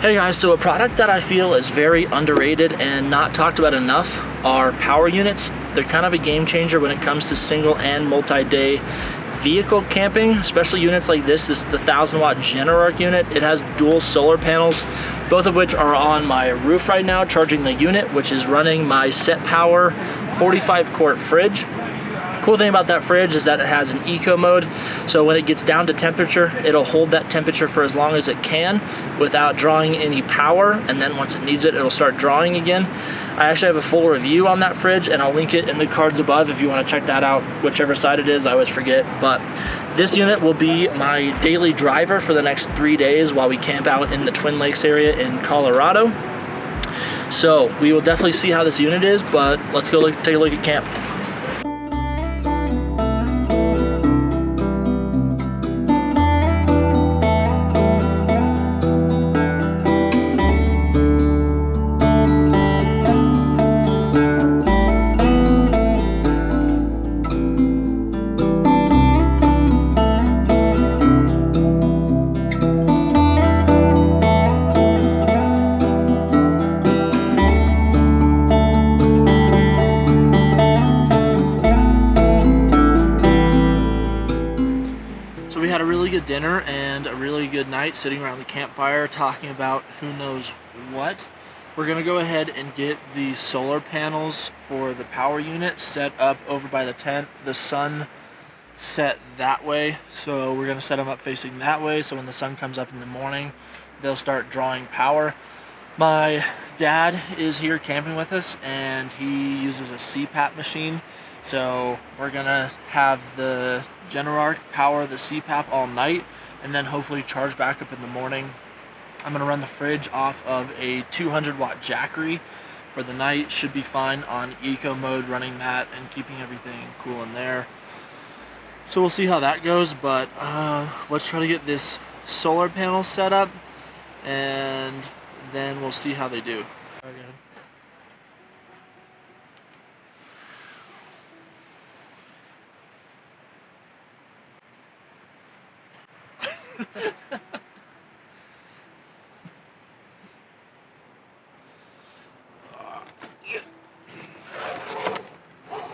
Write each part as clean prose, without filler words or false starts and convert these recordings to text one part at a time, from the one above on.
Hey guys, so a product that I feel is very underrated and not talked about enough are power units. They're kind of a game changer when it comes to single and multi-day vehicle camping, especially units like this. This is the 1000-watt Geneverse unit. It has dual solar panels, both of which are on my roof right now, charging the unit, which is running my SetPower 45-quart fridge. Cool thing about that fridge is that it has an eco mode, so when it gets down to temperature, it'll hold that temperature for as long as it can without drawing any power, and then once it needs it, it'll start drawing again. I actually have a full review on that fridge, and I'll link it in the cards above if you want to check that out, whichever side it is. I always forget, but this unit will be my daily driver for the next 3 days while we camp out in the Twin Lakes area in Colorado. So we will definitely see how this unit is, but let's go take a look at camp. So we had a really good dinner and a really good night sitting around the campfire talking about who knows what. We're gonna go ahead and get the solar panels for the power unit set up over by the tent. The sun set that way, so we're gonna set them up facing that way, so when the sun comes up in the morning, they'll start drawing power. My dad is here camping with us, and he uses a CPAP machine, so we're gonna have the Geneverse power the CPAP all night, and then hopefully charge back up in the morning. I'm gonna run the fridge off of a 200-watt Jackery for the night. Should be fine on eco mode running that and keeping everything cool in there. So we'll see how that goes, but let's try to get this solar panel set up, and then we'll see how they do.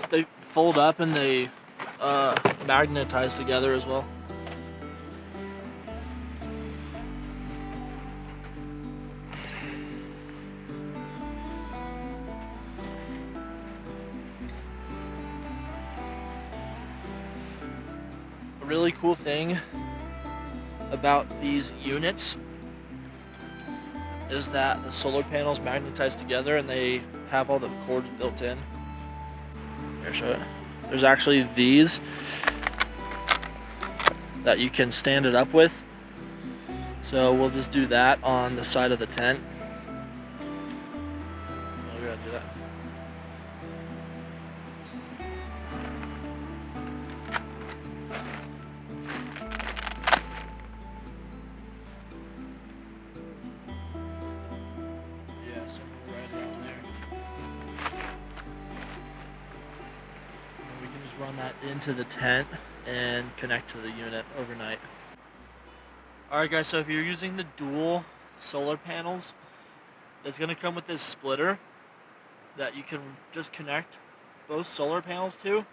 They fold up and they magnetize together as well. A really cool thing about these units is that the solar panels magnetize together and they have all the cords built in. Here, show it. There's actually these that you can stand it up with. So we'll just do that on the side of the tent. Oh, we're gonna do that. Yeah, somewhere right around there. And we can just run that into the tent and connect to the unit overnight. Alright guys, so if you're using the dual solar panels, it's going to come with this splitter that you can just connect both solar panels to.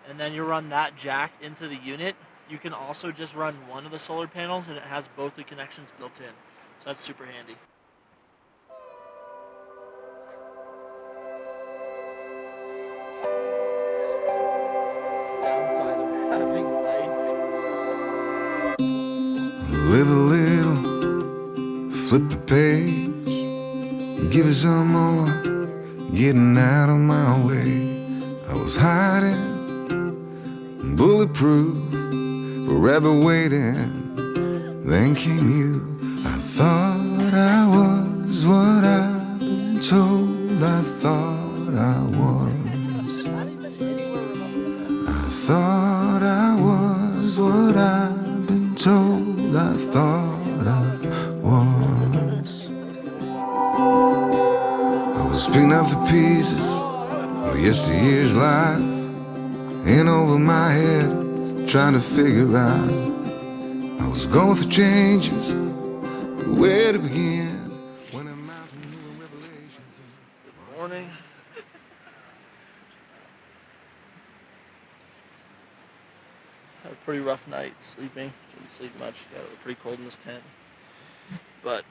And then you run that jack into the unit. You can also just run one of the solar panels and it has both the connections built in. So that's super handy. Downside of having lights. Live a little, flip the page, give it some more, getting out of my way. I was hiding, bulletproof, forever waiting. then came you. I thought I was what I've been told I thought I was. I thought I was what I've been told I thought I was. I was picking up the pieces of yesteryear's life, in over my head, trying to figure out. I was going through changes, but where to begin when a mountain knew a revelation. Good morning. Had a pretty rough night sleeping. Didn't sleep much. Got pretty cold in this tent. But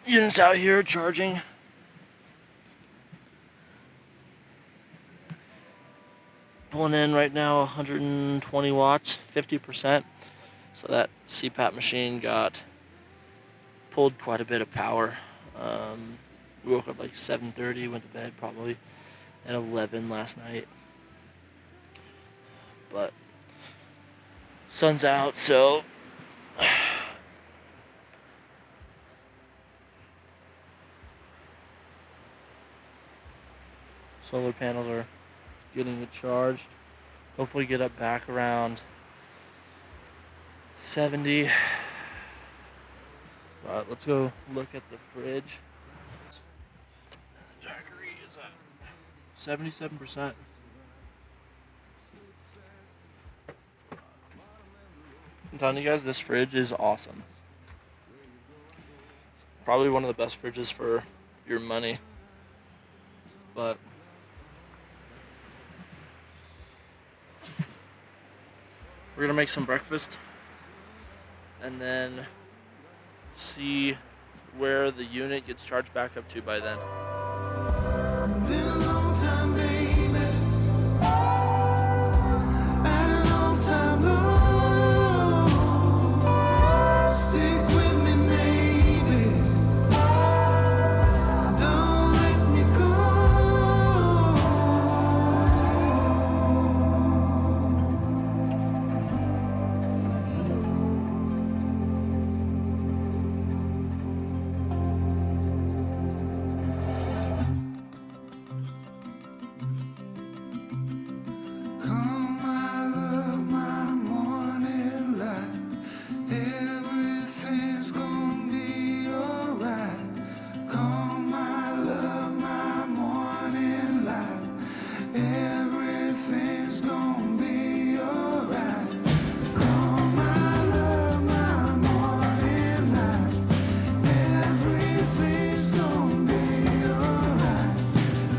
units out here charging. Pulling in right now 120 watts, 50%. So that CPAP machine pulled quite a bit of power. We woke up like 7:30, went to bed probably at 11 last night. But sun's out, so solar panels are getting it charged. Hopefully get up back around 70. But let's go look at the fridge. Daiquiri is at 77%. I'm telling you guys, this fridge is awesome. It's probably one of the best fridges for your money. But we're gonna make some breakfast and then see where the unit gets charged back up to by then. Been a long time, baby, and a long time low. Stick with me, maybe. Don't let me go. Come, my love, my morning light. Everything's gonna be alright. Come, my love, my morning light. Everything's gonna be alright. Come, my love, my morning light. Everything's gonna be alright.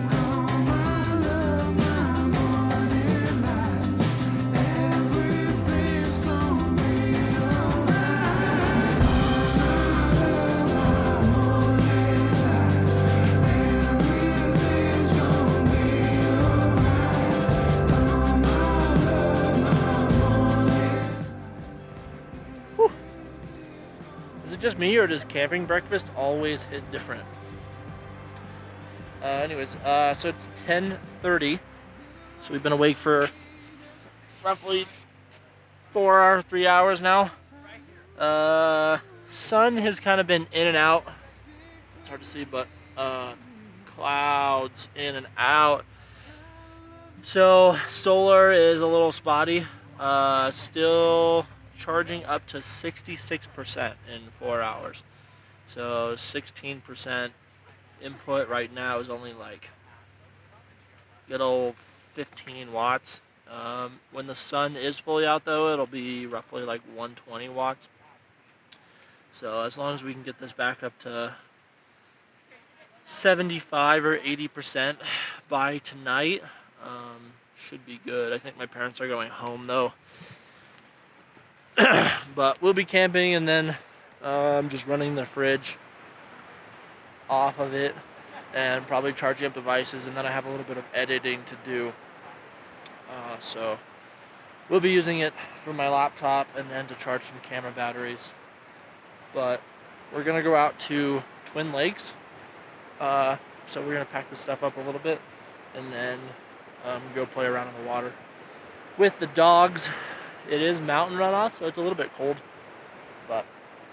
Come, my love, my morning light. Everything's gonna be alright. Everything's gonna be Whew. Is it just me, or does camping breakfast always hit different? So it's 10:30. So we've been awake for roughly 3 hours now. Sun has kind of been in and out. It's hard to see, but clouds in and out. So solar is a little spotty. Still charging up to 66% in 4 hours. So 16% input right now is only like good old 15 watts. When the sun is fully out though, it'll be roughly like 120 watts. So as long as we can get this back up to 75 or 80% by tonight, should be good. I think my parents are going home though. But we'll be camping, and then just running the fridge off of it and probably charging up devices, and then I have a little bit of editing to do. So we'll be using it for my laptop and then to charge some camera batteries. But we're gonna go out to Twin Lakes. So we're gonna pack this stuff up a little bit and then go play around in the water with the dogs. It is mountain runoff, so it's a little bit cold.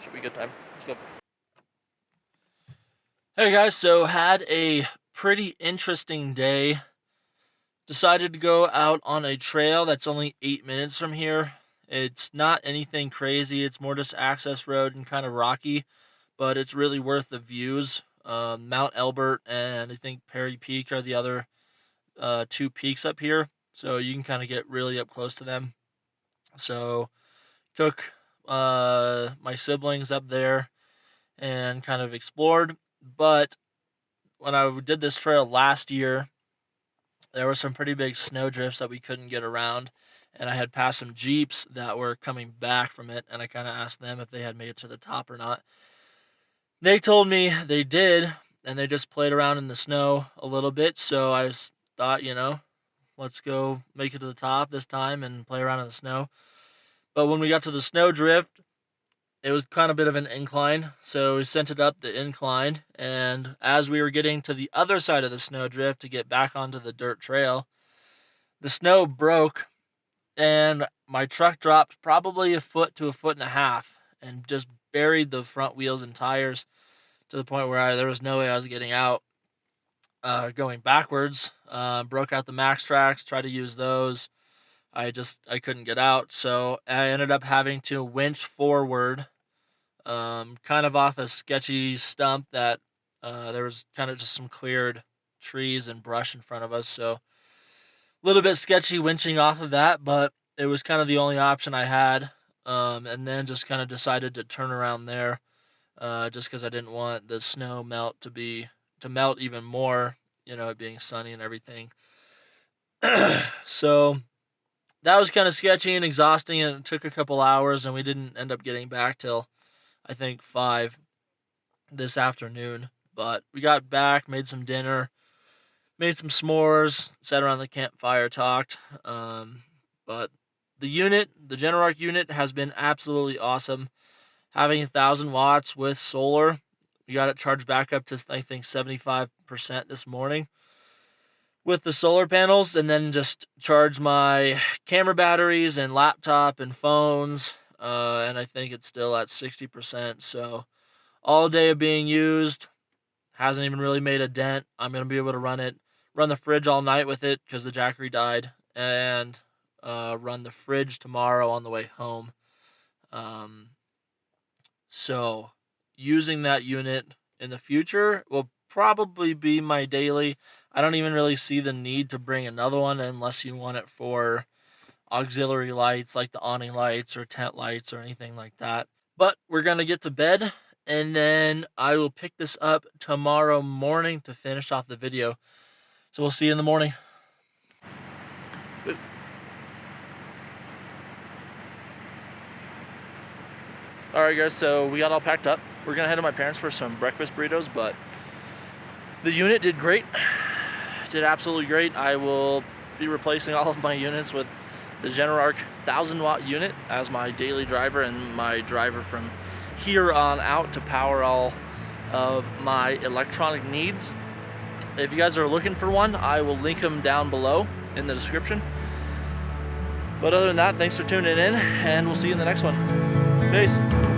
Should be a good time. Let's go. Hey guys, so had a pretty interesting day. Decided to go out on a trail that's only 8 minutes from here. It's not anything crazy. It's more just access road and kind of rocky, but it's really worth the views. Mount Elbert and I think Perry Peak are the other two peaks up here, so you can kind of get really up close to them. So took my siblings up there and kind of explored. But when I did this trail last year, there were some pretty big snow drifts that we couldn't get around, and I had passed some Jeeps that were coming back from it, and I kind of asked them if they had made it to the top or not. They told me they did, and they just played around in the snow a little bit, so I thought, let's go make it to the top this time and play around in the snow. But when we got to the snow drift, it was kind of a bit of an incline, so we sent it up the incline, and as we were getting to the other side of the snow drift to get back onto the dirt trail, the snow broke, and my truck dropped probably a foot to a foot and a half, and just buried the front wheels and tires to the point where there was no way I was getting out. Going backwards, broke out the Max Tracks, tried to use those. I couldn't get out, so I ended up having to winch forward, kind of off a sketchy stump that there was kind of just some cleared trees and brush in front of us, so a little bit sketchy winching off of that, but it was kind of the only option I had, and then just kind of decided to turn around there, just because I didn't want the snow to melt even more, it being sunny and everything. So that was kind of sketchy and exhausting, and it took a couple hours, and we didn't end up getting back till, I think, 5 this afternoon. But we got back, made some dinner, made some s'mores, sat around the campfire, talked. But the Geneverse unit has been absolutely awesome. Having 1,000 watts with solar, we got it charged back up to, I think, 75% this morning with the solar panels, and then just charge my camera batteries and laptop and phones, and I think it's still at 60%, so all day of being used, hasn't even really made a dent. I'm going to be able to run the fridge all night with it because the Jackery died, and run the fridge tomorrow on the way home. So using that unit in the future will probably be my daily. I don't even really see the need to bring another one unless you want it for auxiliary lights like the awning lights or tent lights or anything like that. But we're going to get to bed, and then I will pick this up tomorrow morning to finish off the video. So we'll see you in the morning. Alright guys, so we got all packed up. We're going to head to my parents for some breakfast burritos, but the unit did great. Did absolutely great. I will be replacing all of my units with the Geneverse 1,000 watt unit as my daily driver and my driver from here on out to power all of my electronic needs. If you guys are looking for one, I will link them down below in the description. But other than that, thanks for tuning in, and we'll see you in the next one. Peace.